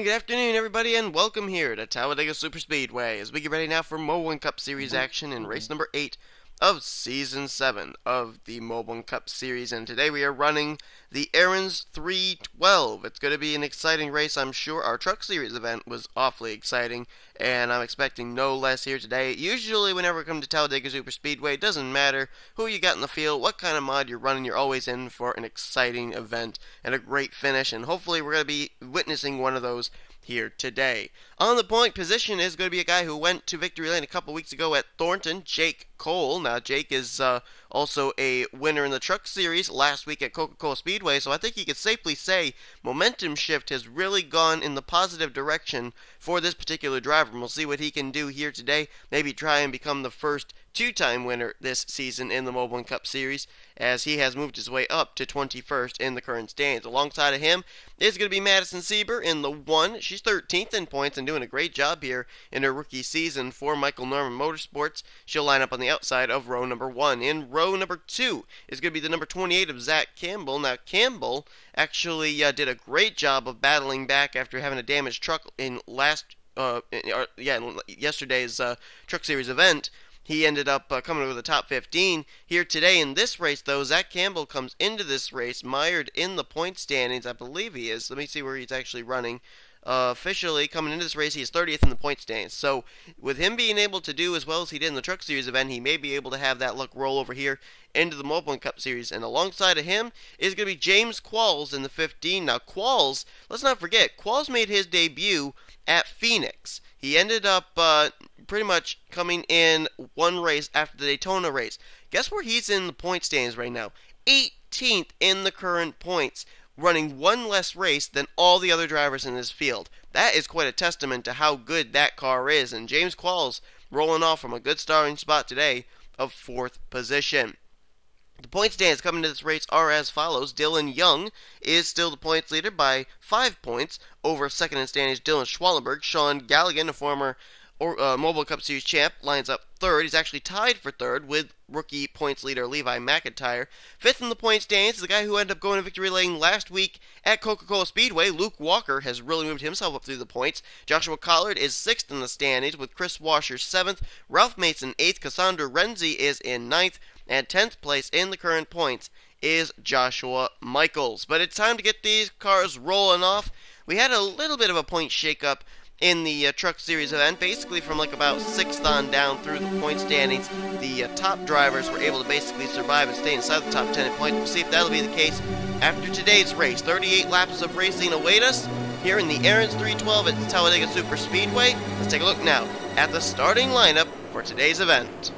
good afternoon, everybody, and welcome here to Talladega Superspeedway as we get ready now for Mobil1 Cup Series action in race number 8 of Season 7 of the Mobil1 Cup Series. And today we are running the Aaron's 312. It's going to be an exciting race, I'm sure. Our Truck Series event was awfully exciting, and I'm expecting no less here today. Usually, whenever we come to Talladega Superspeedway, it doesn't matter who you got in the field, what kind of mod you're running, you're always in for an exciting event and a great finish, and hopefully we're going to be witnessing one of those here today. On the point position is going to be a guy who went to victory lane a couple weeks ago at Thornton, Jake Cole. Now, Jake is also a winner in the Truck Series last week at Coca-Cola Speedway, so I think you could safely say momentum shift has really gone in the positive direction for this particular driver. And we'll see what he can do here today. Maybe try and become the first two-time winner this season in the Mobil1 Cup Series, as he has moved his way up to 21st in the current standings. Alongside of him is going to be Madison Sieber in the 1. She's 13th in points and doing a great job here in her rookie season for Michael Norman Motorsports. She'll line up on the outside of row number 1. In row number 2 is going to be the number 28 of Zach Campbell. Now, Campbell actually did a great job of battling back after having a damaged truck in yesterday's Truck Series event. He ended up coming over the top 15 here today in this race, though. Zach Campbell comes into this race mired in the point standings. I believe he is. Let me see where he's actually running. Officially, coming into this race, he is 30th in the point standings. So, with him being able to do as well as he did in the Truck Series event, he may be able to have that luck roll over here into the Mobil1 Cup Series. And alongside of him is going to be James Qualls in the 15. Now, Qualls, let's not forget, Qualls made his debut at Phoenix. He ended up pretty much coming in one race after the Daytona race. Guess where he's in the point standings right now? 18th in the current points, running one less race than all the other drivers in this field. That is quite a testament to how good that car is, and James Qualls rolling off from a good starting spot today of 4th position. The point standings coming to this race are as follows. Dylan Young is still the points leader by 5 points over second in standings Dylan Schwallenberg. Sean Galligan, a former Mobil Cup Series champ, lines up 3rd. He's actually tied for 3rd with rookie points leader Levi McIntyre. 5th in the point standings is the guy who ended up going to victory lane last week at Coca-Cola Speedway. Luke Walker has really moved himself up through the points. Joshua Collard is 6th in the standings with Chris Washer 7th. Ralph Mason 8th. Cassandra Renzi is in 9th. And 10th place in the current points is Joshua Michaels. But it's time to get these cars rolling off. We had a little bit of a point shakeup in the Truck Series event, basically from like about 6th on down through the point standings. The top drivers were able to basically survive and stay inside the top 10 in points. We'll see if that'll be the case after today's race. 38 laps of racing await us here in the Aaron's 312 at Talladega Superspeedway. Let's take a look now at the starting lineup for today's event.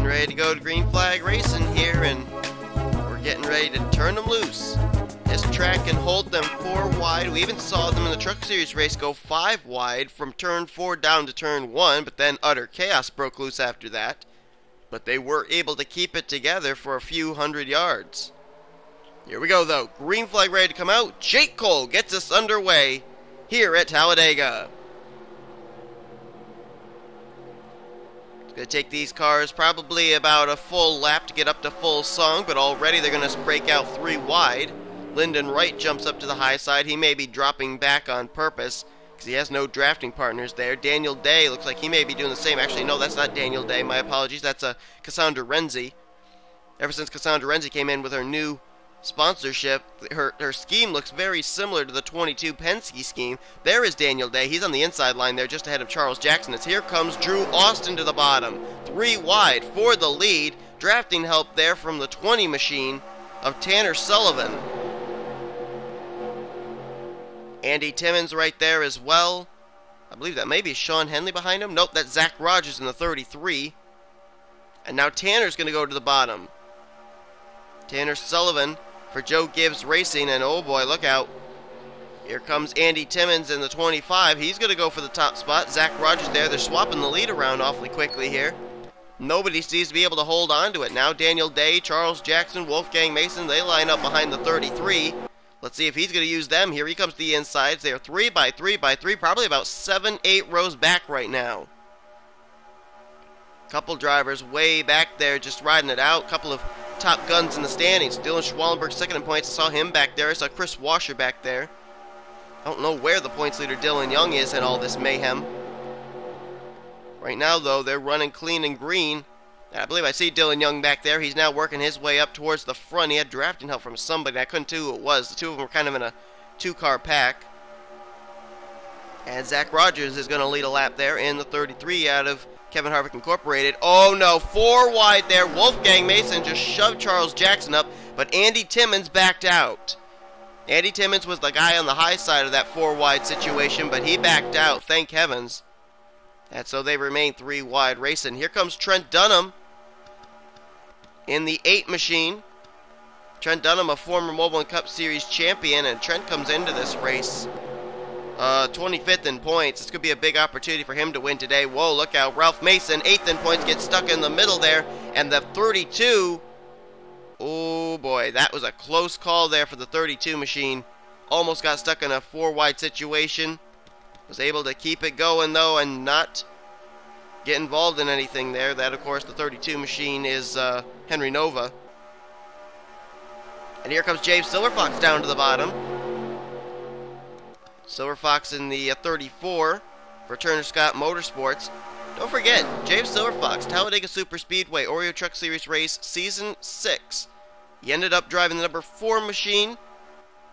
Ready to go to green flag racing here, and we're getting ready to turn them loose. This track and hold them 4 wide. We even saw them in the Truck Series race go 5 wide from turn 4 down to turn 1, but then utter chaos broke loose after that. But they were able to keep it together for a few hundred yards. Here we go, though. Green flag ready to come out. Jake Cole gets us underway here at Talladega. It's going to take these cars probably about a full lap to get up to full song, but already they're going to break out 3 wide. Lyndon Wright jumps up to the high side. He may be dropping back on purpose because he has no drafting partners there. Daniel Day looks like he may be doing the same. Actually, no, that's not Daniel Day. My apologies. That's Cassandra Renzi. Ever since Cassandra Renzi came in with her new sponsorship, her scheme looks very similar to the 22 Penske scheme. There is Daniel Day. He's on the inside line there just ahead of Charles Jackson. As here comes Drew Austin to the bottom. 3 wide for the lead. Drafting help there from the 20 machine of Tanner Sullivan. Andy Timmons right there as well. I believe that may be Sean Henley behind him. Nope, that's Zach Rogers in the 33. And now Tanner's going to go to the bottom. Tanner Sullivan for Joe Gibbs Racing, and oh boy, look out. Here comes Andy Timmons in the 25. He's going to go for the top spot. Zach Rogers there. They're swapping the lead around awfully quickly here. Nobody seems to be able to hold on to it. Now Daniel Day, Charles Jackson, Wolfgang Mason, they line up behind the 33. Let's see if he's going to use them. Here he comes to the insides. They are 3 by 3 by 3, probably about 7-8 rows back right now. Couple drivers way back there just riding it out. Couple of top guns in the standings. Dylan Schwallenberg second in points. I saw him back there. I saw Chris Washer back there. I don't know where the points leader Dylan Young is in all this mayhem. Right now, though, they're running clean and green. I believe I see Dylan Young back there. He's now working his way up towards the front. He had drafting help from somebody. I couldn't tell who it was. The two of them were kind of in a 2-car pack. And Zach Rogers is going to lead a lap there in the 33 out of Kevin Harvick Incorporated. Oh no, 4 wide there. Wolfgang Mason just shoved Charles Jackson up, but Andy Timmons backed out. Andy Timmons was the guy on the high side of that 4 wide situation, but he backed out, thank heavens. And so they remain 3 wide racing. Here comes Trent Dunham in the 8 machine. Trent Dunham, a former Mobil1 Cup Series champion, and Trent comes into this race 25th in points. This could be a big opportunity for him to win today. Whoa, look out. Ralph Mason, 8th in points, gets stuck in the middle there, and the 32, oh boy, that was a close call there for the 32 machine. Almost got stuck in a 4 wide situation. Was able to keep it going, though, and not get involved in anything there. That, of course, the 32 machine is Henry Nova. And here comes James Silverfox down to the bottom. Silverfox in the 34 for Turner Scott Motorsports. Don't forget, James Silverfox, Talladega Superspeedway Oreo Truck Series race, Season 6. He ended up driving the number 4 machine,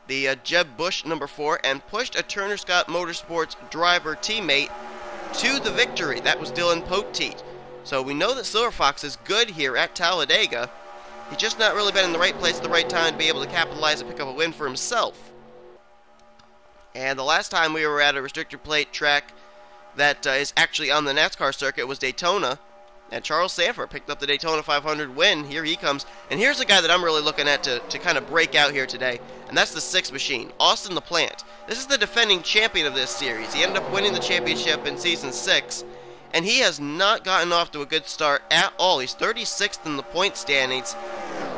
the Jeb Bush number 4, and pushed a Turner Scott Motorsports driver teammate to the victory. That was Dylan Poteet. So we know that Silverfox is good here at Talladega. He's just not really been in the right place at the right time to be able to capitalize and pick up a win for himself. And the last time we were at a restrictor plate track that is actually on the NASCAR circuit was Daytona. And Charles Sanford picked up the Daytona 500 win. Here he comes. And here's the guy that I'm really looking at to kind of break out here today. And that's the 6 machine, Austin LaPlante. This is the defending champion of this series. He ended up winning the championship in Season 6. And he has not gotten off to a good start at all. He's 36th in the point standings.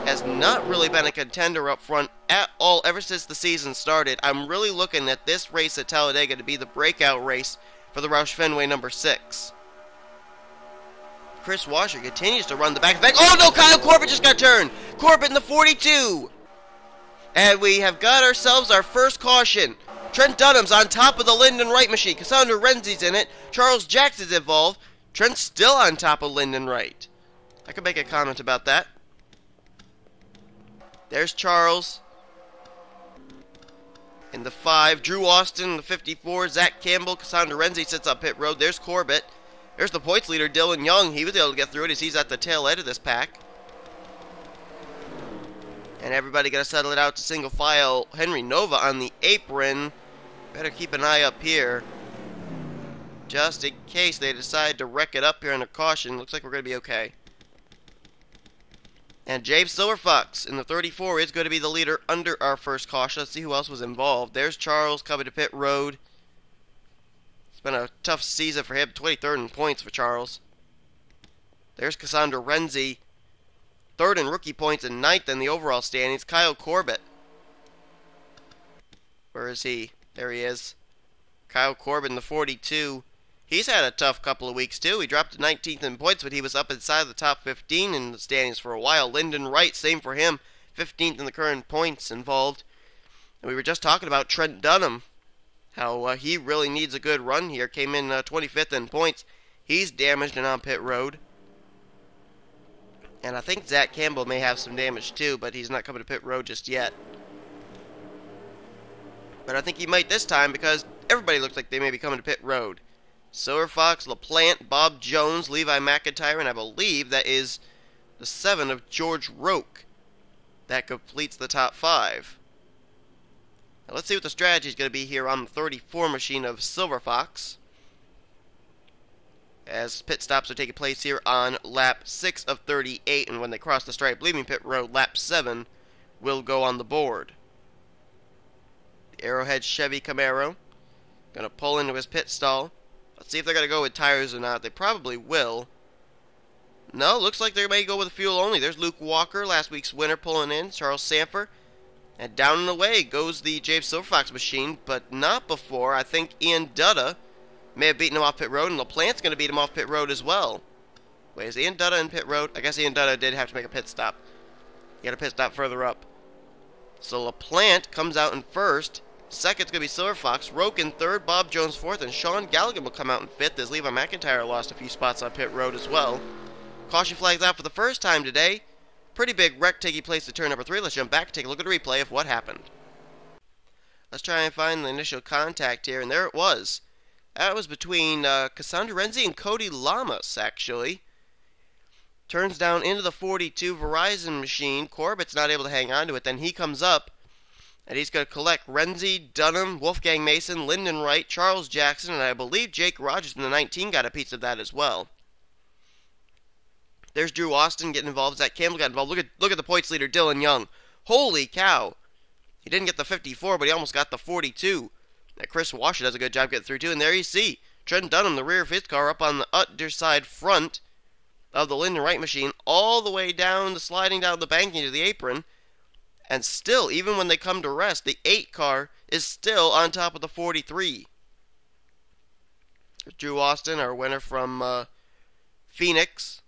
Has not really been a contender up front at all ever since the season started. I'm really looking at this race at Talladega to be the breakout race for the Roush Fenway number 6. Chris Washer continues to run the back. Oh no, Kyle Corbett just got turned. Corbett in the 42. And we have got ourselves our first caution. Trent Dunham's on top of the Lyndon Wright machine. Cassandra Renzi's in it. Charles Jackson's involved. Trent's still on top of Lyndon Wright. I could make a comment about that. There's Charles in the 5. Drew Austin in the 54. Zach Campbell. Cassandra Renzi sits up pit road. There's Corbett. There's the points leader, Dylan Young. He was able to get through it as he's at the tail end of this pack. And everybody got to settle it out to single file. Henry Nova on the apron. Better keep an eye up here, just in case they decide to wreck it up here under caution. Looks like we're going to be okay. And James Silverfox in the 34 is going to be the leader under our first caution. Let's see who else was involved. There's Charles coming to pit road. It's been a tough season for him. 23rd in points for Charles. There's Cassandra Renzi. 3rd in rookie points and 9th in the overall standings. Kyle Corbett. Where is he? There he is. Kyle Corbett in the 42. He's had a tough couple of weeks, too. He dropped to 19th in points, but he was up inside the top 15 in the standings for a while. Lyndon Wright, same for him. 15th in the current points involved. And we were just talking about Trent Dunham, how he really needs a good run here. Came in 25th in points. He's damaged and on pit road. And I think Zach Campbell may have some damage, too, but he's not coming to pit road just yet. But I think he might this time because everybody looks like they may be coming to pit road. Silverfox, LaPlante, Bob Jones, Levi McIntyre, and I believe that is the 7 of George Roque. That completes the top 5. Now let's see what the strategy is going to be here on the 34 machine of Silverfox, as pit stops are taking place here on lap 6 of 38, and when they cross the stripe leaving pit road, lap 7 will go on the board. The Arrowhead Chevy Camaro going to pull into his pit stall. Let's see if they're going to go with tires or not. They probably will. No, looks like they may go with fuel only. There's Luke Walker, last week's winner, pulling in. Charles Sanford. And down and away goes the James Silverfox machine, but not before. I think Ian Dutta may have beaten him off pit road, and LaPlante's going to beat him off pit road as well. Wait, is Ian Dutta in pit road? I guess Ian Dutta did have to make a pit stop. He had a pit stop further up. So LaPlante comes out in first. Second's going to be Silverfox. Roque in third. Bob Jones fourth. And Sean Galligan will come out in fifth as Levi McIntyre lost a few spots on pit road as well. Caution flags out for the first time today. Pretty big wreck taking place at turn number 3. Let's jump back and take a look at a replay of what happened. Let's try and find the initial contact here. And there it was. That was between Cassandra Renzi and Cody Lamas, actually. Turns down into the 42 Verizon machine. Corbett's not able to hang on to it. Then he comes up. And he's going to collect Renzi, Dunham, Wolfgang Mason, Lyndon Wright, Charles Jackson, and I believe Jake Rogers in the 19 got a piece of that as well. There's Drew Austin getting involved. Zach Campbell got involved. Look at the points leader, Dylan Young. Holy cow. He didn't get the 54, but he almost got the 42. And Chris Washer does a good job getting through, too. And there you see Trent Dunham, the rear of his car, up on the underside front of the Lyndon Wright machine, all the way down, sliding down the banking to the apron. And still, even when they come to rest, the 8 car is still on top of the 43. Drew Austin, our winner from Phoenix.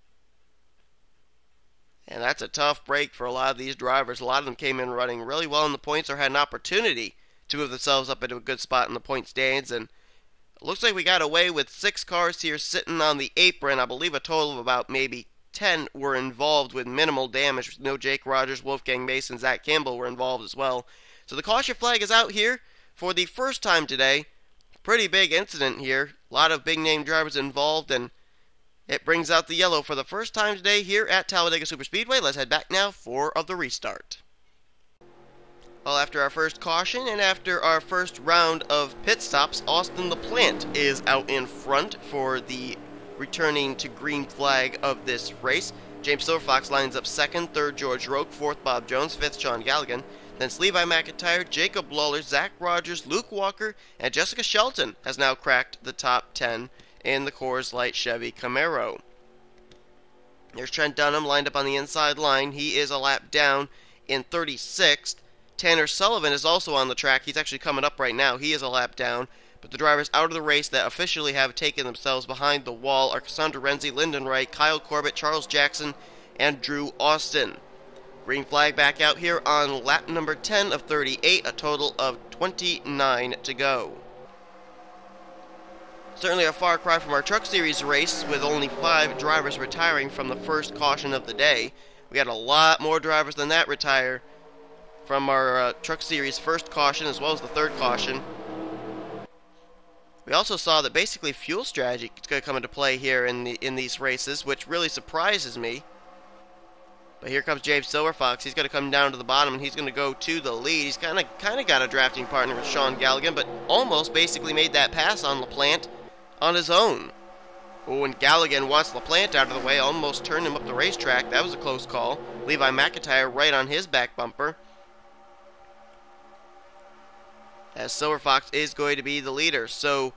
And that's a tough break for a lot of these drivers. A lot of them came in running really well in the points or had an opportunity to move themselves up into a good spot in the point stands. And it looks like we got away with 6 cars here sitting on the apron. I believe a total of about maybe 10 were involved with minimal damage. No Jake Rogers, Wolfgang Mason, Zach Campbell were involved as well. So the caution flag is out here for the first time today. Pretty big incident here. A lot of big name drivers involved, and it brings out the yellow for the first time today here at Talladega Superspeedway. Let's head back now for the restart. Well, after our first caution and after our first round of pit stops, Austin LaPlante is out in front for the returning to green flag of this race. James Silverfox lines up second, third George Roque, fourth Bob Jones, fifth Sean Galligan. Then it's Levi McIntyre, Jacob Lawler, Zach Rogers, Luke Walker, and Jessica Shelton has now cracked the top 10 in the Coors Light Chevy Camaro. There's Trent Dunham lined up on the inside line. He is a lap down in 36th. Tanner Sullivan is also on the track. He's actually coming up right now. He is a lap down. But the drivers out of the race that officially have taken themselves behind the wall are Cassandra Renzi, Lyndon Wright, Kyle Corbett, Charles Jackson, and Drew Austin. Green flag back out here on lap number 10 of 38, a total of 29 to go. Certainly a far cry from our Truck Series race, with only 5 drivers retiring from the first caution of the day. We had a lot more drivers than that retire from our Truck Series first caution as well as the third caution. We also saw that basically fuel strategy is going to come into play here in these races, which really surprises me. But here comes James Silverfox. He's going to come down to the bottom, and he's going to go to the lead. He's kind of got a drafting partner with Sean Galligan, but almost basically made that pass on LaPlante on his own. Oh, and Galligan wants LaPlante out of the way, almost turned him up the racetrack. That was a close call. Levi McIntyre right on his back bumper. As Silver Fox is going to be the leader. So,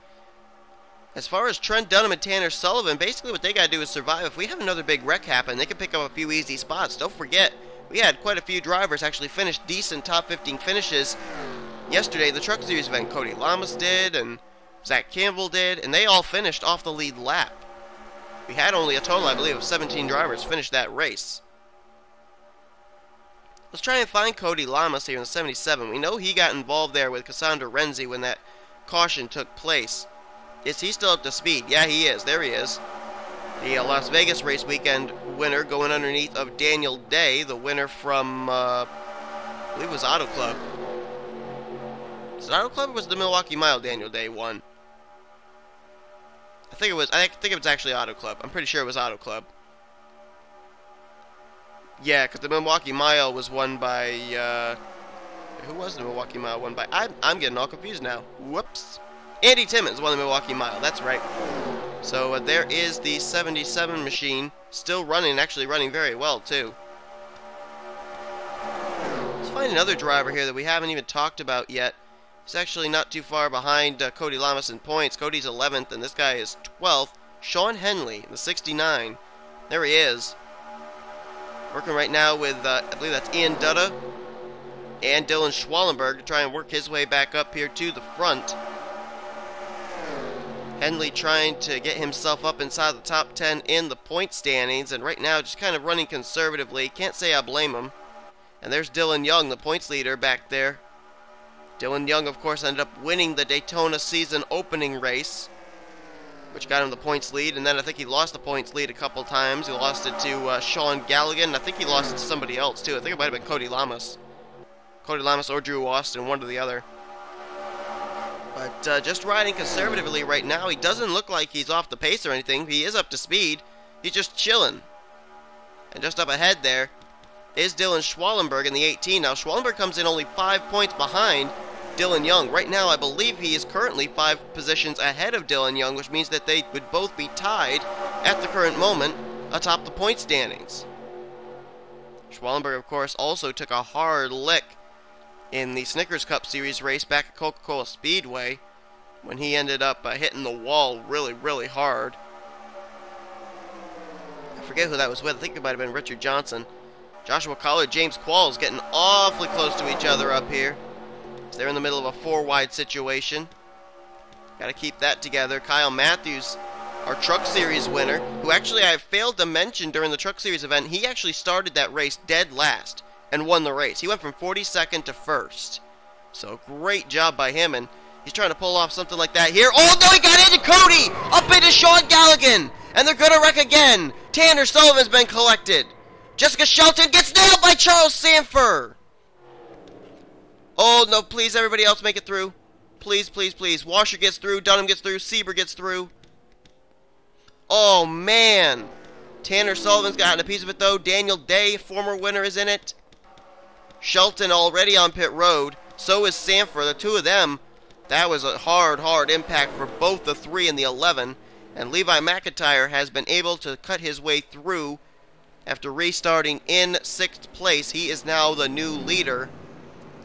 as far as Trent Dunham and Tanner Sullivan, basically what they got to do is survive. If we have another big wreck happen, they can pick up a few easy spots. Don't forget, we had quite a few drivers actually finish decent top 15 finishes yesterday. The Truck Series event, Cody Lamas did, and Zach Campbell did, and they all finished off the lead lap. We had only a total, I believe, of 17 drivers finish that race. Let's try and find Cody Lamas here in the 77. We know he got involved there with Cassandra Renzi when that caution took place. Is he still up to speed? Yeah, he is. There he is. The Las Vegas race weekend winner going underneath of Daniel Day, the winner from, I believe it was Auto Club. Was it Auto Club or was it the Milwaukee Mile Daniel Day won? I think it was actually Auto Club. I'm pretty sure it was Auto Club. Yeah, because the Milwaukee Mile was won by, who was the Milwaukee Mile won by? I'm getting all confused now. Whoops. Andy Timmons won the Milwaukee Mile. That's right. So there is the 77 machine still running, actually running very well too. Let's find another driver here that we haven't even talked about yet. He's actually not too far behind Cody Lamas in points. Cody's 11th, and this guy is 12th. Sean Henley, the 69. There he is. Working right now with, I believe that's Ian Dutta and Dylan Schwallenberg to try and work his way back up here to the front. Henley trying to get himself up inside the top 10 in the point standings, and right now just kind of running conservatively. Can't say I blame him. And there's Dylan Young, the points leader back there. Dylan Young, of course, ended up winning the Daytona season opening race, which got him the points lead, and then I think he lost the points lead a couple times. He lost it to Sean Galligan. I think he lost it to somebody else, too. I think it might have been Cody Lamas. Cody Lamas or Drew Austin, one or the other. But just riding conservatively right now. He doesn't look like he's off the pace or anything. He is up to speed. He's just chilling. And just up ahead there is Dylan Schwallenberg in the 18. Now, Schwallenberg comes in only 5 points behind Dylan Young. Right now, I believe he is currently 5 positions ahead of Dylan Young, which means that they would both be tied at the current moment atop the point standings. Schwallenberg, of course, also took a hard lick in the Snickers Cup Series race back at Coca-Cola Speedway when he ended up hitting the wall really, really hard. I forget who that was with. I think it might have been Richard Johnson. Joshua Collard, James Qualls getting awfully close to each other up here. They're in the middle of a 4-wide situation. Got to keep that together. Kyle Matthews, our Truck Series winner, who actually I failed to mention during the Truck Series event, he actually started that race dead last and won the race. He went from 42nd to 1st. So great job by him, and he's trying to pull off something like that here. Oh no, he got into Cody! Up into Sean Galligan! And they're gonna wreck again! Tanner Sullivan's been collected! Jessica Shelton gets nailed by Charles Sanford! Oh, no, please, everybody else make it through. Please, please, please. Washer gets through, Dunham gets through, Sieber gets through. Oh, man. Tanner Sullivan's gotten a piece of it, though. Daniel Day, former winner, is in it. Shelton already on pit road. So is Sanford. The two of them, that was a hard, hard impact for both the 3 and the 11. And Levi McIntyre has been able to cut his way through after restarting in 6th place. He is now the new leader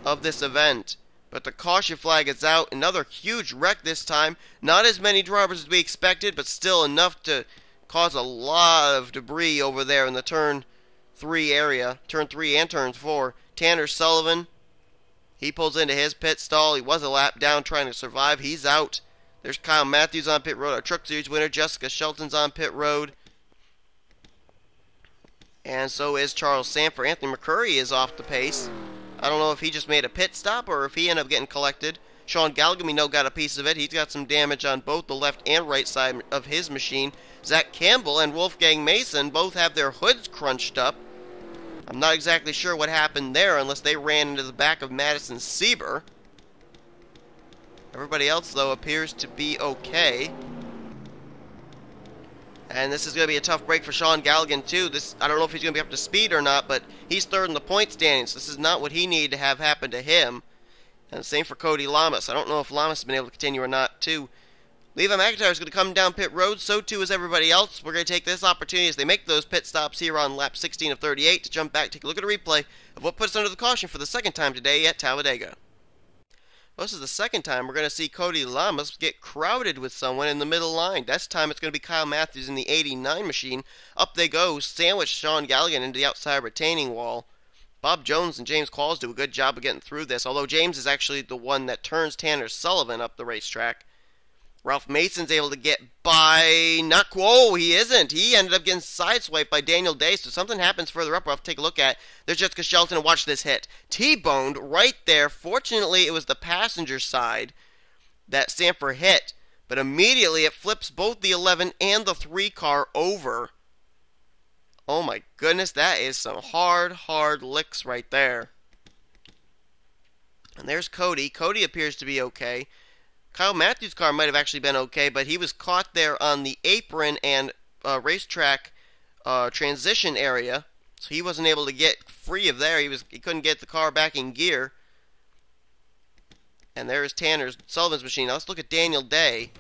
of this event. But the caution flag is out. Another huge wreck this time. Not as many drivers as we expected, but still enough to cause a lot of debris over there in the turn 3 area. Turn 3 and turn 4. Tanner Sullivan, he pulls into his pit stall. He was a lap down trying to survive. He's out. There's Kyle Matthews on pit road, our Truck Series winner. Jessica Shelton's on pit road. And so is Charles Sanford. Anthony McCurry is off the pace. I don't know if he just made a pit stop or if he ended up getting collected. Sean Galligan, we know, got a piece of it. He's got some damage on both the left and right side of his machine. Zach Campbell and Wolfgang Mason both have their hoods crunched up. I'm not exactly sure what happened there unless they ran into the back of Madison Sieber. Everybody else, though, appears to be okay. And this is going to be a tough break for Sean Galligan, too. I don't know if he's going to be up to speed or not, but he's 3rd in the point standings. This is not what he needed to have happen to him. And same for Cody Lamas. I don't know if Lamas has been able to continue or not, too. Levi McIntyre is going to come down pit road. So too is everybody else. We're going to take this opportunity as they make those pit stops here on lap 16 of 38 to jump back, take a look at a replay of what puts us under the caution for the second time today at Talladega. Well, this is the second time we're going to see Cody Lamas get crowded with someone in the middle line. This time it's going to be Kyle Matthews in the 89 machine. Up they go, sandwich Sean Galligan into the outside retaining wall. Bob Jones and James Qualls do a good job of getting through this, although James is actually the one that turns Tanner Sullivan up the racetrack. Ralph Mason's able to get by, whoa, he isn't. He ended up getting sideswiped by Daniel Day, so something happens further up we'll have to take a look at. There's Jessica Shelton, and watch this hit. T-boned right there. Fortunately, it was the passenger side that Sanford hit, but immediately it flips both the 11 and the 3 car over. Oh my goodness, that is some hard licks right there. And there's Cody. Cody appears to be okay. Kyle Matthews' car might have actually been okay, but he was caught there on the apron and racetrack transition area, so he wasn't able to get free of there. He couldn't get the car back in gear. And there's Sullivan's machine. Now let's look at Daniel Day.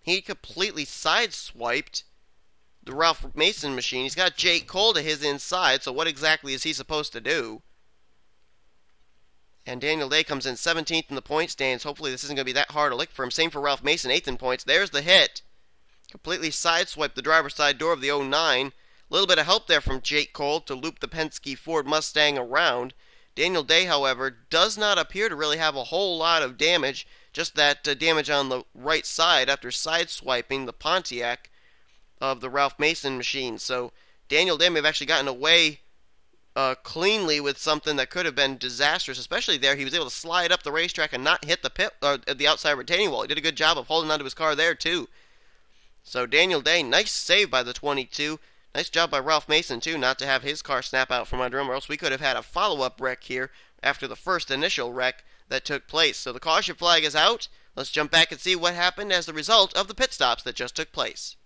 He completely sideswiped the Ralph Mason machine. He's got Jake Cole to his inside, so what exactly is he supposed to do? And Daniel Day comes in 17th in the point stands. Hopefully this isn't going to be that hard a lick for him. Same for Ralph Mason, 8th in points. There's the hit. Completely sideswiped the driver's side door of the 09. A little bit of help there from Jake Cole to loop the Penske Ford Mustang around. Daniel Day, however, does not appear to really have a whole lot of damage. Just that damage on the right side after sideswiping the Pontiac of the Ralph Mason machine. So Daniel Day may have actually gotten away cleanly with something that could have been disastrous, especially there. He was able to slide up the racetrack and not hit the outside retaining wall. He did a good job of holding onto his car there, too. So Daniel Day, nice save by the 22. Nice job by Ralph Mason, too, not to have his car snap out from under him, or else we could have had a follow-up wreck here after the first initial wreck that took place. So the caution flag is out. Let's jump back and see what happened as the result of the pit stops that just took place.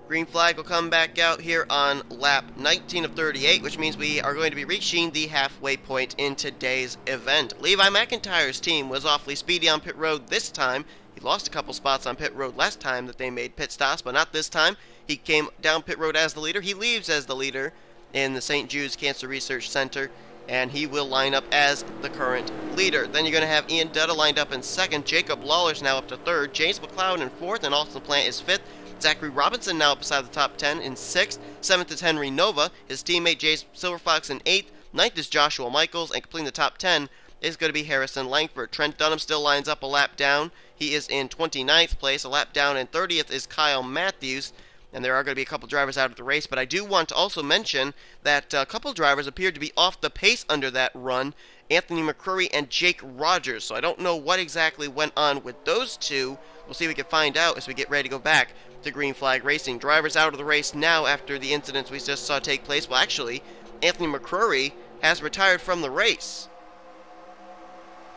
Green flag will come back out here on lap 19 of 38, which means we are going to be reaching the halfway point in today's event. Levi McIntyre's team was awfully speedy on pit road this time. He lost a couple spots on pit road last time that they made pit stops, but not this time. He came down pit road as the leader. He leaves as the leader in the St. Jude's Cancer Research Center, and he will line up as the current leader. Then you're going to have Ian Dutta lined up in second. Jacob Lawler's now up to third. James McLeod in fourth, and Austin Plant is fifth. Zachary Robinson now beside the top 10 in 6th. 7th is Henry Nova. His teammate Jay Silverfox in 8th. 9th is Joshua Michaels. And completing the top 10 is going to be Harrison Langford. Trent Dunham still lines up a lap down. He is in 29th place. A lap down in 30th is Kyle Matthews. And there are going to be a couple drivers out of the race. But I do want to also mention that a couple drivers appeared to be off the pace under that run. Anthony McCrory and Jake Rogers. So I don't know what exactly went on with those two. We'll see if we can find out as we get ready to go back to Green Flag Racing. Drivers out of the race now after the incidents we just saw take place. Well, actually, Anthony McCrory has retired from the race.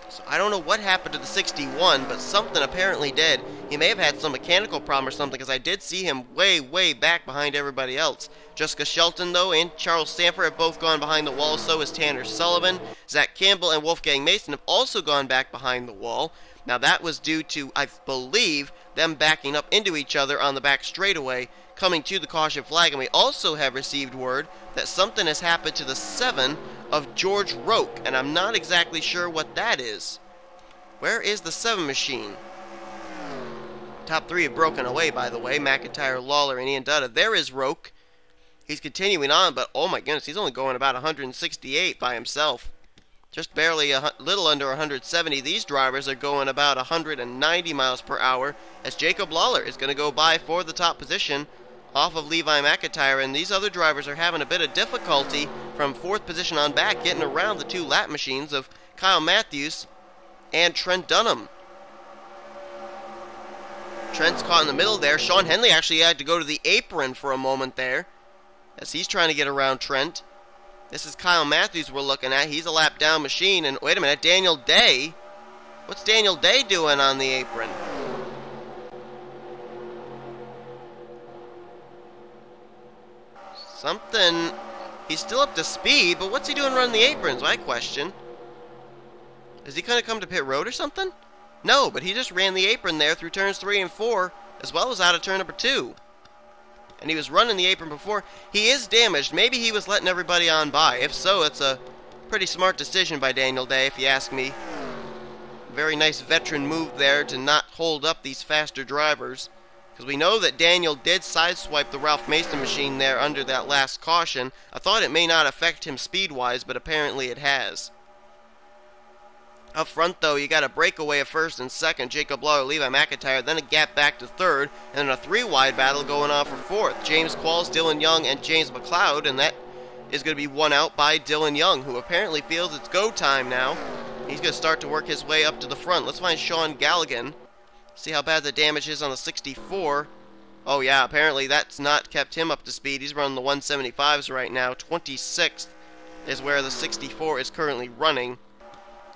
So I don't know what happened to the 61, but something apparently did. He may have had some mechanical problem or something, because I did see him way back behind everybody else. Jessica Shelton, though, and Charles Sanford have both gone behind the wall. So has Tanner Sullivan. Zach Campbell and Wolfgang Mason have also gone back behind the wall. Now that was due to, I believe, them backing up into each other on the back straightaway, coming to the caution flag. And we also have received word that something has happened to the 7 of George Roque, and I'm not exactly sure what that is. Where is the 7 machine? Top 3 have broken away, by the way. McIntyre, Lawler, and Ian Dutta. There is Roque. He's continuing on, but oh my goodness, he's only going about 168 by himself. Just barely a little under 170. These drivers are going about 190 miles per hour, as Jacob Lawler is going to go by for the top position off of Levi McIntyre, and these other drivers are having a bit of difficulty from 4th position on back, getting around the 2 lap machines of Kyle Matthews and Trent Dunham. Trent's caught in the middle there. Sean Henley actually had to go to the apron for a moment there, as he's trying to get around Trent. This is Kyle Matthews we're looking at. He's a lap down machine. And wait a minute, Daniel Day? What's Daniel Day doing on the apron? Something. He's still up to speed, but what's he doing running the aprons? My question. Is he going to come to pit road or something? No, but he just ran the apron there through turns 3 and 4, as well as out of turn number 2. And he was running the apron before. He is damaged. Maybe he was letting everybody on by. If so, it's a pretty smart decision by Daniel Day, if you ask me. Very nice veteran move there to not hold up these faster drivers. Because we know that Daniel did sideswipe the Ralph Mason machine there under that last caution. I thought it may not affect him speed-wise, but apparently it has. Up front, though, you got a breakaway of first and second, Jacob Lawler, Levi McIntyre, then a gap back to third, and then a 3-wide battle going on for fourth. James Qualls, Dylan Young, and James McLeod, and that is going to be won out by Dylan Young, who apparently feels it's go time now. He's going to start to work his way up to the front. Let's find Sean Galligan. See how bad the damage is on the 64. Oh yeah, apparently that's not kept him up to speed. He's running the 175s right now. 26th is where the 64 is currently running.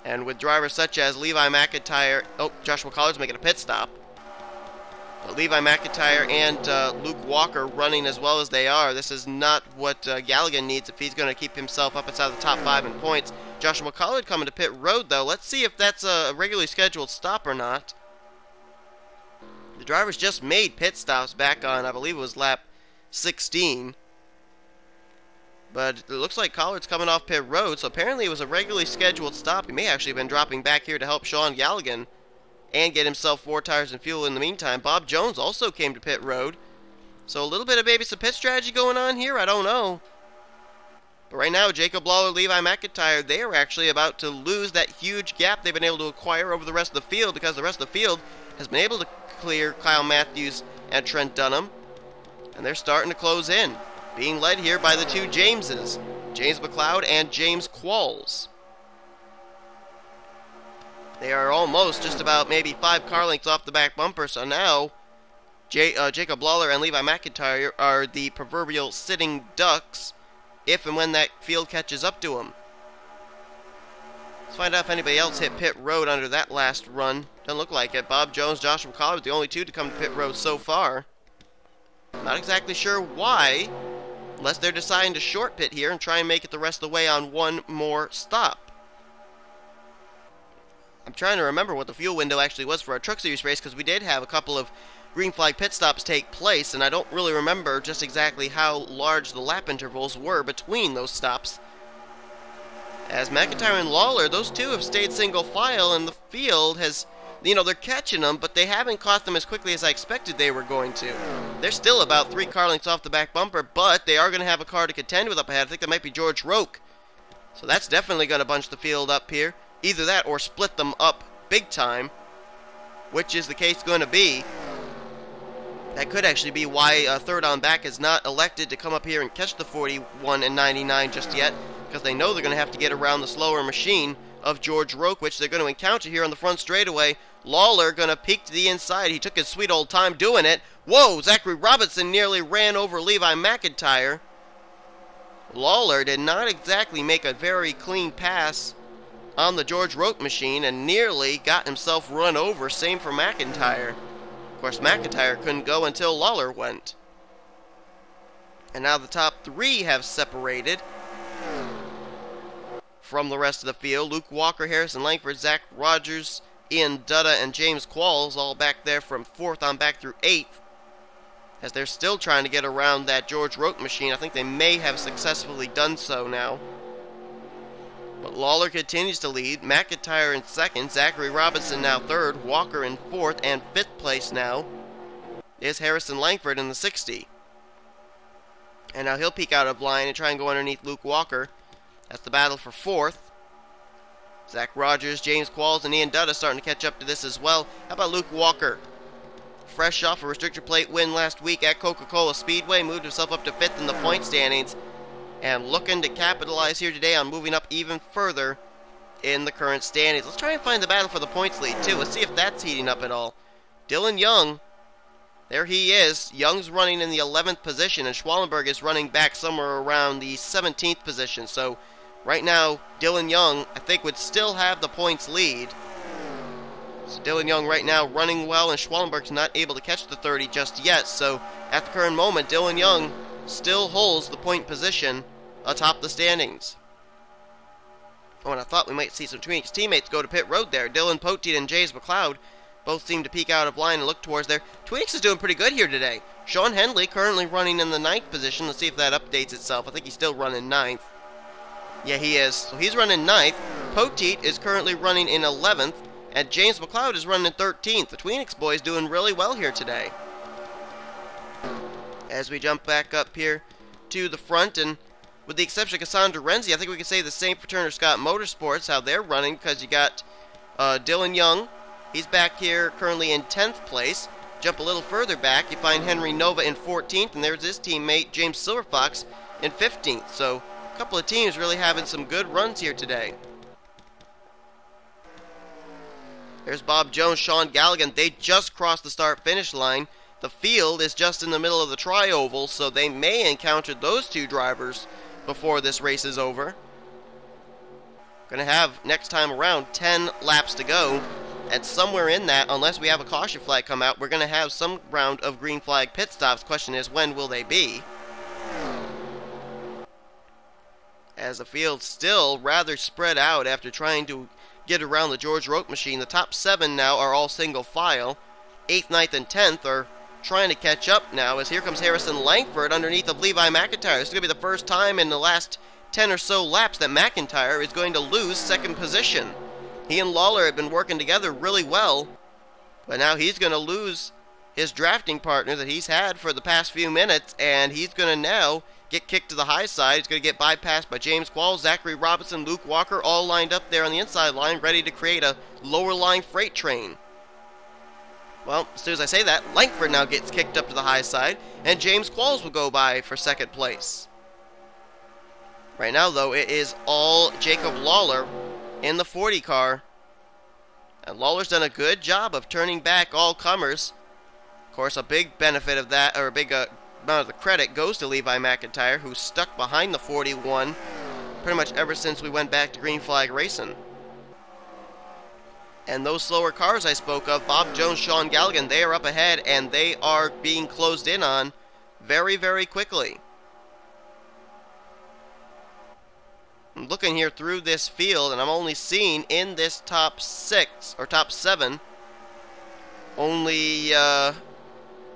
And with drivers such as Levi McIntyre, oh, Joshua Collard's making a pit stop. But Levi McIntyre and Luke Walker running as well as they are, this is not what Galligan needs if he's going to keep himself up inside the top 5 in points. Joshua Collard coming to pit road, though. Let's see if that's a regularly scheduled stop or not. The drivers just made pit stops back on, I believe it was lap 16. But it looks like Collard's coming off pit road, so apparently it was a regularly scheduled stop. He may actually have been dropping back here to help Sean Galligan and get himself 4 tires and fuel in the meantime. Bob Jones also came to pit road. So a little bit of maybe some pit strategy going on here, I don't know. But right now, Jacob Lawler, Levi McIntyre, they are actually about to lose that huge gap they've been able to acquire over the rest of the field, because the rest of the field has been able to clear Kyle Matthews and Trent Dunham. And they're starting to close in, being led here by the 2 Jameses, James McLeod and James Qualls. They are almost just about maybe 5 car lengths off the back bumper, so now Jacob Lawler and Levi McIntyre are the proverbial sitting ducks if and when that field catches up to them. Let's find out if anybody else hit pit road under that last run. Doesn't look like it. Bob Jones, Joshua Collard, the only 2 to come to pit road so far. Not exactly sure why, unless they're deciding to short pit here and try and make it the rest of the way on one more stop. I'm trying to remember what the fuel window actually was for our Truck Series race, because we did have a couple of green flag pit stops take place, and I don't really remember just exactly how large the lap intervals were between those stops. As McIntyre and Lawler, those 2 have stayed single file, and the field has, you know, they're catching them, but they haven't caught them as quickly as I expected they were going to. They're still about 3 car lengths off the back bumper, but they are going to have a car to contend with up ahead. I think that might be George Roque. So that's definitely going to bunch the field up here. Either that or split them up big time, which is the case going to be. That could actually be why third on back is not elected to come up here and catch the 41 and 99 just yet, because they know they're going to have to get around the slower machine of George Roque, which they're going to encounter here on the front straightaway. Lawler going to peek to the inside. He took his sweet old time doing it. Whoa, Zachary Robinson nearly ran over Levi McIntyre. Lawler did not exactly make a very clean pass on the George Roque machine and nearly got himself run over. Same for McIntyre. Of course, McIntyre couldn't go until Lawler went. And now the top 3 have separated from the rest of the field. Luke Walker, Harrison Langford, Zach Rogers, Ian Dutta, and James Qualls all back there from 4th on back through 8th. As they're still trying to get around that George Roque machine. I think they may have successfully done so now. But Lawler continues to lead. McIntyre in 2nd. Zachary Robinson now 3rd. Walker in 4th. And 5th place now is Harrison Langford in the 60. And now he'll peek out of line and try and go underneath Luke Walker. That's the battle for 4th. Zach Rogers, James Qualls, and Ian Dutta starting to catch up to this as well. How about Luke Walker? Fresh off a restrictor plate win last week at Coca-Cola Speedway. Moved himself up to 5th in the point standings. And looking to capitalize here today on moving up even further in the current standings. Let's try and find the battle for the points lead, too. Let's see if that's heating up at all. Dylan Young, there he is. Young's running in the 11th position, and Schwallenberg is running back somewhere around the 17th position. So, right now, Dylan Young, I think, would still have the points lead. So, Dylan Young right now running well, and Schwallenberg's not able to catch the 30 just yet. So, at the current moment, Dylan Young still holds the point position atop the standings. Oh, and I thought we might see some Tweenix teammates go to pit road there. Dylan Poteet and James McLeod both seem to peek out of line and look towards there. Tweenix is doing pretty good here today. Sean Henley currently running in the 9th position. Let's see if that updates itself. I think he's still running 9th. Yeah, he is. So he's running 9th. Poteet is currently running in 11th. And James McLeod is running 13th. The Tweenix boys doing really well here today. As we jump back up here to the front, and with the exception of Cassandra Renzi, I think we can say the same for Turner Scott Motorsports, how they're running, because you got Dylan Young. He's back here currently in 10th place. Jump a little further back, you find Henry Nova in 14th, and there's his teammate James Silverfox in 15th. So a couple of teams really having some good runs here today. There's Bob Jones, Sean Galligan. They just crossed the start-finish line. The field is just in the middle of the tri-oval, so they may encounter those two drivers before this race is over. Going to have, next time around, 10 laps to go. And somewhere in that, unless we have a caution flag come out, we're going to have some round of green flag pit stops. Question is, when will they be? As the field's still rather spread out after trying to get around the George Roque machine. The top 7 now are all single file. 8th, 9th, and 10th are trying to catch up now, as here comes Harrison Langford underneath of Levi McIntyre. This is going to be the first time in the last 10 or so laps that McIntyre is going to lose 2nd position. He and Lawler have been working together really well, but now he's going to lose his drafting partner that he's had for the past few minutes, and he's going to now get kicked to the high side. He's going to get bypassed by James Qualls, Zachary Robinson, Luke Walker, all lined up there on the inside line, ready to create a lower line freight train. Well, as soon as I say that, Langford now gets kicked up to the high side, and James Qualls will go by for 2nd place. Right now, though, it is all Jacob Lawler in the 40 car. And Lawler's done a good job of turning back all comers. Of course, a big benefit of that, or a big amount of the credit, goes to Levi McIntyre, who's stuck behind the 41 pretty much ever since we went back to green flag racing. And those slower cars I spoke of, Bob Jones, Sean Galligan, they are up ahead, and they are being closed in on very, very quickly. I'm looking here through this field, and I'm only seeing in this top 6, or top 7, only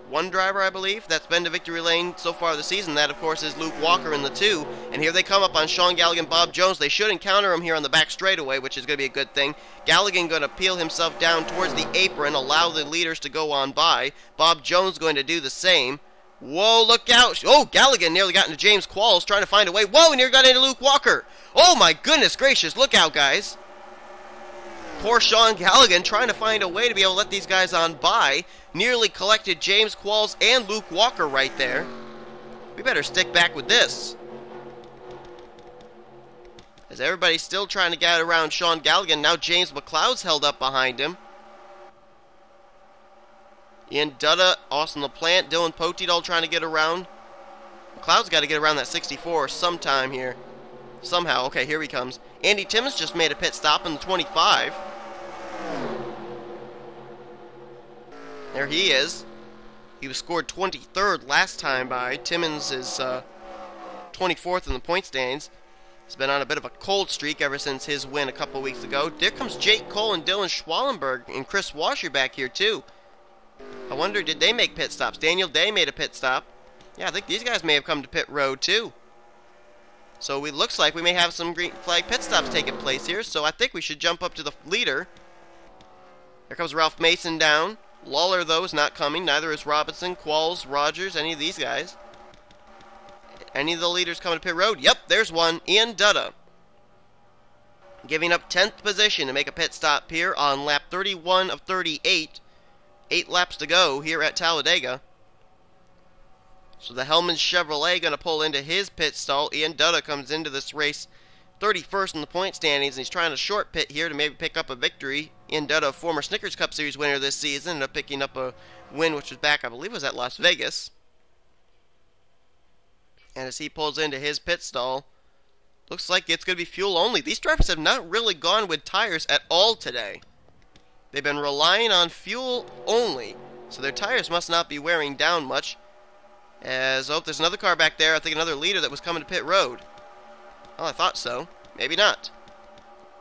one driver, I believe, that's been to victory lane so far this season. That, of course, is Luke Walker in the 2. And here they come up on Sean Galligan, Bob Jones. They should encounter him here on the back straightaway, which is going to be a good thing. Galligan going to peel himself down towards the apron, allow the leaders to go on by. Bob Jones going to do the same. Whoa, look out. Oh, Galligan nearly got into James Qualls, trying to find a way. Whoa, he nearly got into Luke Walker. Oh, my goodness gracious. Look out, guys. Poor Sean Galligan trying to find a way to be able to let these guys on by. Nearly collected James Qualls and Luke Walker right there. We better stick back with this, as everybody's still trying to get around Sean Galligan. Now James McLeod's held up behind him. Ian Dutta, Austin LaPlante, Dylan Poteet all trying to get around. McLeod's got to get around that 64 sometime here. Somehow. Okay, here he comes. Andy Timmons just made a pit stop in the 25. There he is. He was scored 23rd last time by. Timmons is 24th in the point standings. He's been on a bit of a cold streak ever since his win a couple weeks ago. There comes Jake Cole and Dylan Schwallenberg, and Chris Washer back here too. I wonder, did they make pit stops? Daniel Day made a pit stop. Yeah, I think these guys may have come to pit road too. So it looks like we may have some green flag pit stops taking place here. So I think we should jump up to the leader. There comes Ralph Mason down. Lawler, though, is not coming. Neither is Robinson, Qualls, Rogers, any of these guys. Any of the leaders coming to pit road? Yep, there's one. Ian Dutta. Giving up 10th position to make a pit stop here on lap 31 of 38. 8 laps to go here at Talladega. So the Hellman Chevrolet going to pull into his pit stall. Ian Dutta comes into this race 31st in the point standings, and he's trying to short pit here to maybe pick up a victory. Ian Dutta, former Snickers Cup Series winner this season, ended up picking up a win which was back, I believe it was at Las Vegas. And as he pulls into his pit stall, looks like it's going to be fuel only. These drivers have not really gone with tires at all today. They've been relying on fuel only, so their tires must not be wearing down much. As, oh, there's another car back there. I think another leader that was coming to pit road. Oh, I thought so. Maybe not.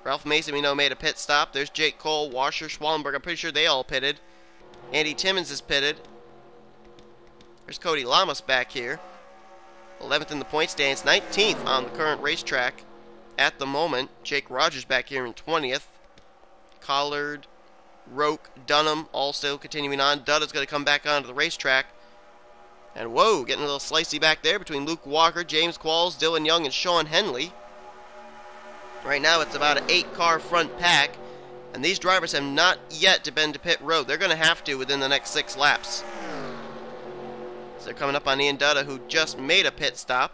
Ralph Mason, we know, made a pit stop. There's Jake Cole, Washer, Schwallenberg. I'm pretty sure they all pitted. Andy Timmons is pitted. There's Cody Lamas back here. 11th in the point stands, 19th on the current racetrack at the moment. Jake Rogers back here in 20th. Collard, Roke, Dunham all still continuing on. Dudda's going to come back onto the racetrack. And whoa, getting a little slicey back there between Luke Walker, James Qualls, Dylan Young, and Sean Henley. Right now it's about an 8-car front pack, and these drivers have not yet been to pit road. They're going to have to within the next 6 laps. So they're coming up on Ian Dudda, who just made a pit stop.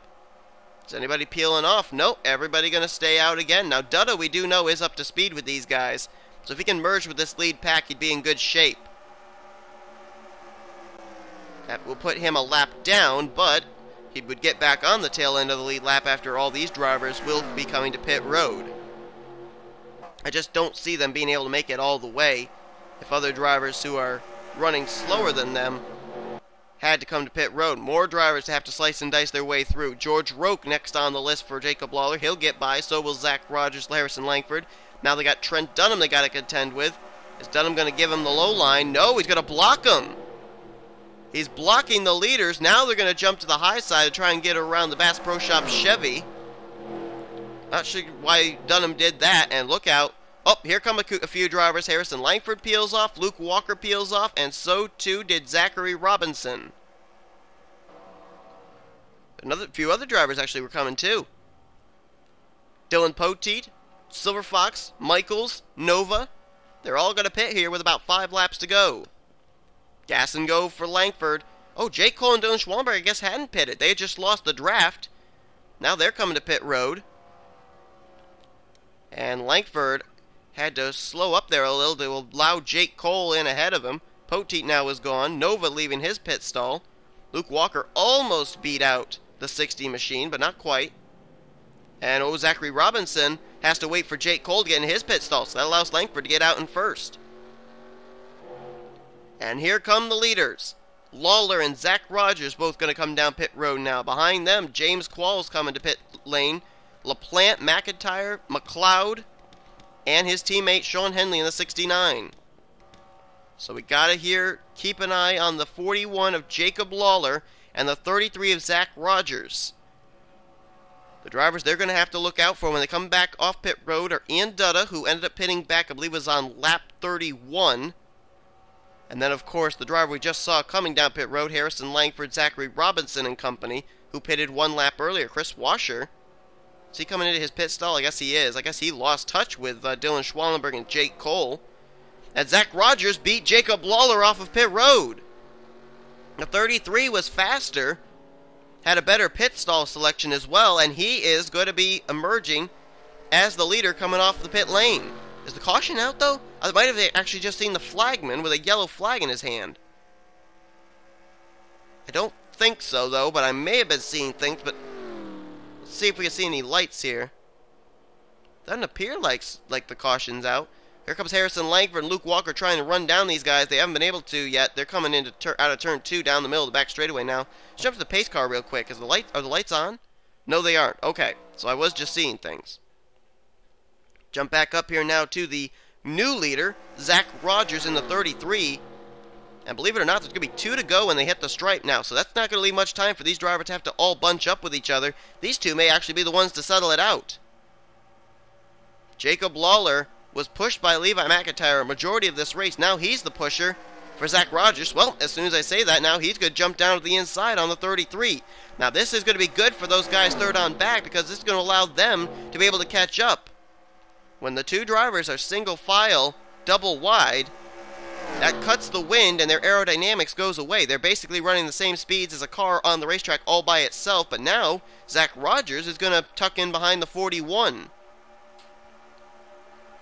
Is anybody peeling off? Nope, everybody going to stay out again. Now Dudda, we do know, is up to speed with these guys, so if he can merge with this lead pack, he'd be in good shape. That will put him a lap down, but he would get back on the tail end of the lead lap after all these drivers will be coming to pit road. I just don't see them being able to make it all the way if other drivers who are running slower than them had to come to pit road. More drivers have to slice and dice their way through. George Roke next on the list for Jacob Lawler. He'll get by. So will Zach Rogers, Harrison Langford. Now they got Trent Dunham they got to contend with. Is Dunham going to give him the low line? No, he's going to block him. He's blocking the leaders. Now they're going to jump to the high side to try and get around the Bass Pro Shop Chevy. Not sure why Dunham did that. And look out. Oh, here come a few drivers. Harrison Langford peels off. Luke Walker peels off. And so too did Zachary Robinson. A few other drivers actually were coming too. Dylan Poteet, Silver Fox, Michaels, Nova. They're all going to pit here with about 5 laps to go. Gas and go for Langford. Oh, Jake Cole and Dylan Schwallenberg, I guess, hadn't pitted. They had just lost the draft. Now they're coming to pit road. And Langford had to slow up there a little to allow Jake Cole in ahead of him. Poteet now is gone. Nova leaving his pit stall. Luke Walker almost beat out the 60 machine, but not quite. And Zachary Robinson has to wait for Jake Cole to get in his pit stall, so that allows Langford to get out in first. And here come the leaders. Lawler and Zach Rogers both going to come down pit road now. Behind them, James Qualls coming to pit lane. LaPlante, McIntyre, McLeod, and his teammate Sean Henley in the 69. So we got to keep an eye on the 41 of Jacob Lawler and the 33 of Zach Rogers. The drivers they're going to have to look out for when they come back off pit road are Ian Dudda, who ended up pitting back, I believe was on lap 31. And then, of course, the driver we just saw coming down pit road, Harrison Langford, Zachary Robinson and company, who pitted 1 lap earlier. Chris Washer. Is he coming into his pit stall? I guess he is. I guess he lost touch with Dylan Schwallenberg and Jake Cole. And Zach Rogers beat Jacob Lawler off of pit road. The 33 was faster, had a better pit stall selection as well, and he is going to be emerging as the leader coming off the pit lane. Is the caution out, though? I might have actually just seen the flagman with a yellow flag in his hand. I don't think so, though, but I may have been seeing things, but let's see if we can see any lights here. Doesn't appear like the caution's out. Here comes Harrison Langford and Luke Walker trying to run down these guys. They haven't been able to yet. They're coming out of turn 2 down the middle of the back straightaway now. Let's jump to the pace car real quick. Are the lights on? No, they aren't. Okay, so I was just seeing things. Jump back up here now to the new leader, Zach Rogers in the 33. And believe it or not, there's going to be 2 to go when they hit the stripe now. So that's not going to leave much time for these drivers to have to all bunch up with each other. These 2 may actually be the ones to settle it out. Jacob Lawler was pushed by Levi McIntyre a majority of this race. Now he's the pusher for Zach Rogers. Well, as soon as I say that, now he's going to jump down to the inside on the 33. Now this is going to be good for those guys third on back because this is going to allow them to be able to catch up. When the 2 drivers are single file, double wide, that cuts the wind and their aerodynamics goes away. They're basically running the same speeds as a car on the racetrack all by itself, but now Zach Rogers is going to tuck in behind the 41.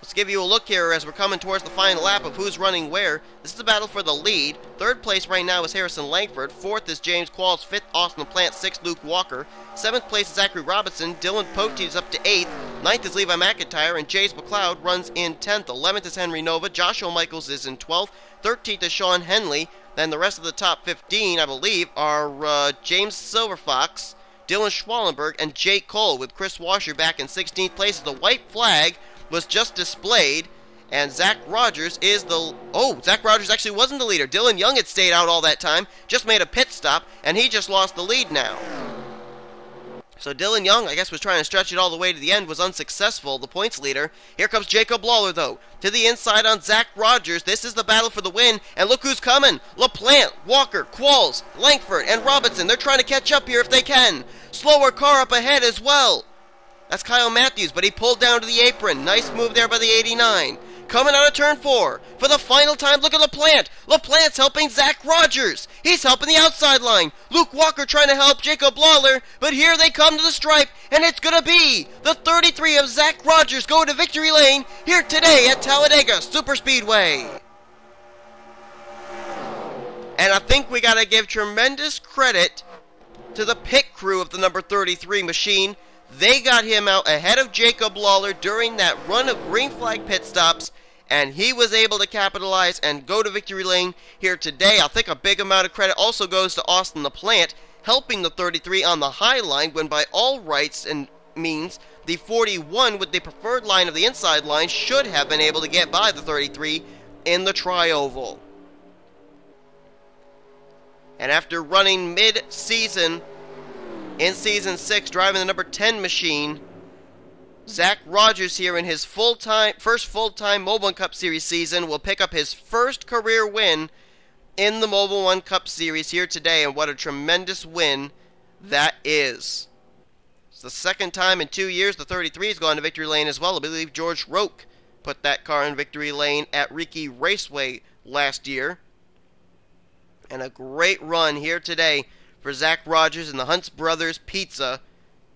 Let's give you a look here as we're coming towards the final lap of who's running where. This is a battle for the lead. 3rd place right now is Harrison Langford. 4th is James Qualls. 5th, Austin LaPlante. 6th, Luke Walker. 7th place is Zachary Robinson. Dylan Poteet is up to 8th. 9th is Levi McIntyre. And James McLeod runs in 10th. 11th is Henry Nova. Joshua Michaels is in 12th. 13th is Sean Henley. Then the rest of the top 15, I believe, are James Silverfox, Dylan Schwallenberg, and Jake Cole, with Chris Washer back in 16th place. The white flag was just displayed, and Zach Rogers is the... Oh, Zach Rogers actually wasn't the leader. Dylan Young had stayed out all that time, just made a pit stop, and he just lost the lead now. So Dylan Young, I guess, was trying to stretch it all the way to the end, was unsuccessful, the points leader. Here comes Jacob Lawler, though, to the inside on Zach Rogers. This is the battle for the win, and look who's coming. LaPlante, Walker, Qualls, Langford, and Robinson. They're trying to catch up here if they can. Slower car up ahead as well. That's Kyle Matthews, but he pulled down to the apron. Nice move there by the 89. Coming out of turn 4 for the final time. Look at LaPlante. LaPlante's helping Zach Rogers. He's helping the outside line. Luke Walker trying to help Jacob Lawler, but here they come to the stripe, and it's going to be the 33 of Zach Rogers going to victory lane here today at Talladega Superspeedway. And I think we got to give tremendous credit to the pit crew of the number 33 machine. They got him out ahead of Jacob Lawler during that run of green flag pit stops, and he was able to capitalize and go to victory lane here today. I think a big amount of credit also goes to Austin LaPlante, helping the 33 on the high line when by all rights and means the 41 with the preferred line of the inside line should have been able to get by the 33 in the tri-oval. And after running mid-season in Season 6, driving the number 10 machine, Zach Rogers here in his first full-time Mobil1 Cup Series season will pick up his first career win in the Mobil1 Cup Series here today, and what a tremendous win that is. It's the second time in 2 years the 33 has gone to victory lane as well. I believe George Roque put that car in victory lane at Ricci Raceway last year. And a great run here today for Zach Rogers and the Hunts Brothers Pizza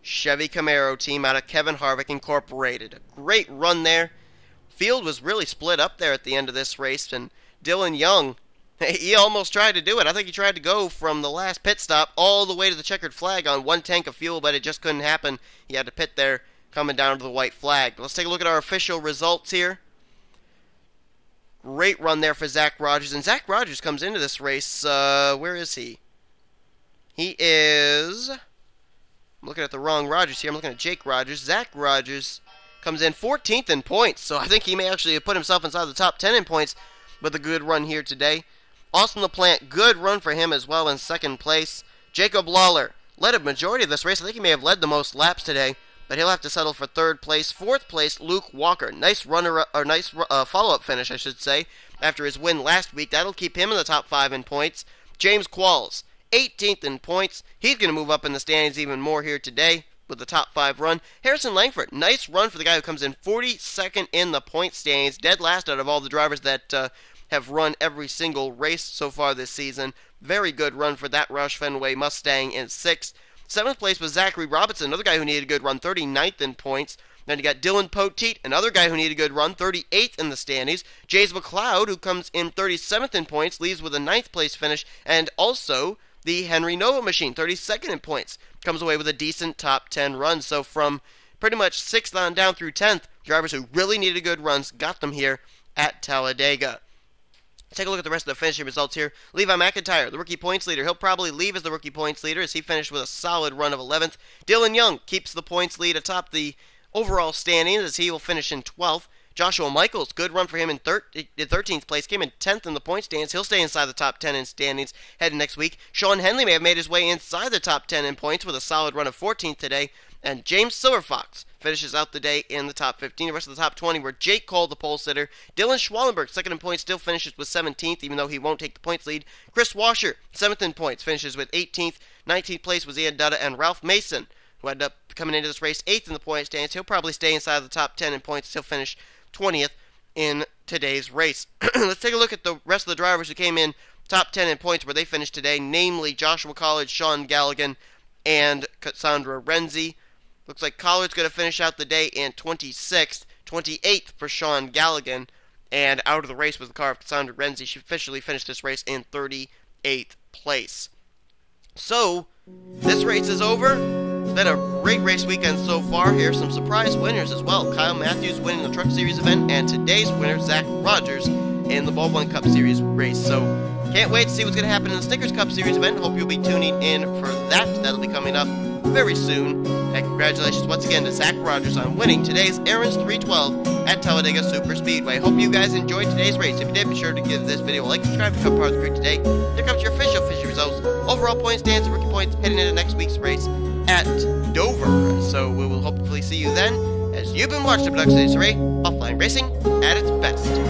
Chevy Camaro team out of Kevin Harvick Incorporated. A great run there. Field was really split up there at the end of this race, and Dylan Young, he almost tried to do it. I think he tried to go from the last pit stop all the way to the checkered flag on one tank of fuel, but it just couldn't happen. He had to pit there, coming down to the white flag. Let's take a look at our official results here. Great run there for Zach Rogers, and Zach Rogers comes into this race, where is he? He is... I'm looking at the wrong Rogers here. I'm looking at Jake Rogers. Zach Rogers comes in 14th in points, so I think he may actually have put himself inside the top 10 in points with a good run here today. Austin LaPlante, good run for him as well in second place. Jacob Lawler led a majority of this race. I think he may have led the most laps today, but he'll have to settle for third place. Fourth place, Luke Walker. Nice follow-up finish, I should say, after his win last week. That'll keep him in the top 5 in points. James Qualls, 18th in points. He's going to move up in the standings even more here today with the top 5 run. Harrison Langford, nice run for the guy who comes in 42nd in the point standings. Dead last out of all the drivers that have run every single race so far this season. Very good run for that Roush Fenway Mustang in 6th. 7th place was Zachary Robinson, another guy who needed a good run, 39th in points. Then you got Dylan Poteet, another guy who needed a good run, 38th in the standings. James McLeod, who comes in 37th in points, leaves with a 9th place finish. And also the Henry Nova machine, 32nd in points, comes away with a decent top 10 run. So from pretty much 6th on down through 10th, drivers who really needed good runs got them here at Talladega. Take a look at the rest of the finishing results here. Levi McIntyre, the rookie points leader. He'll probably leave as the rookie points leader as he finished with a solid run of 11th. Dylan Young keeps the points lead atop the overall standings as he will finish in 12th. Joshua Michaels, good run for him in 13th place, came in 10th in the point standings. He'll stay inside the top 10 in standings heading next week. Sean Henley may have made his way inside the top 10 in points with a solid run of 14th today. And James Silverfox finishes out the day in the top 15. The rest of the top 20 were Jake Cole, the pole sitter. Dylan Schwallenberg, second in points, still finishes with 17th, even though he won't take the points lead. Chris Washer, 7th in points, finishes with 18th. 19th place was Ian Dutta, and Ralph Mason, who ended up coming into this race 8th in the point standings. He'll probably stay inside the top 10 in points. He'll finish 20th in today's race. Let's take a look at the rest of the drivers who came in top 10 in points where they finished today, namely Joshua College, Sean Galligan, and Cassandra Renzi. Looks like Collard's going to finish out the day in 26th, 28th for Sean Galligan, and out of the race was the car of Cassandra Renzi. She officially finished this race in 38th place. So, this race is over. It's been a great race weekend so far. Here's some surprise winners as well. Kyle Matthews winning the Truck Series event, and today's winner, Zach Rogers, in the Mobil1 Cup Series race. So, can't wait to see what's going to happen in the Snickers Cup Series event. Hope you'll be tuning in for that. That'll be coming up very soon. And congratulations once again to Zach Rogers on winning today's Aaron's 312 at Talladega Superspeedway. Hope you guys enjoyed today's race. If you did, be sure to give this video a like, subscribe, and become part of the crew today. Here comes your official results, overall point stands, and rookie points heading into next week's race at Dover. So we will hopefully see you then, as you've been watching the production of this race, offline racing at its best.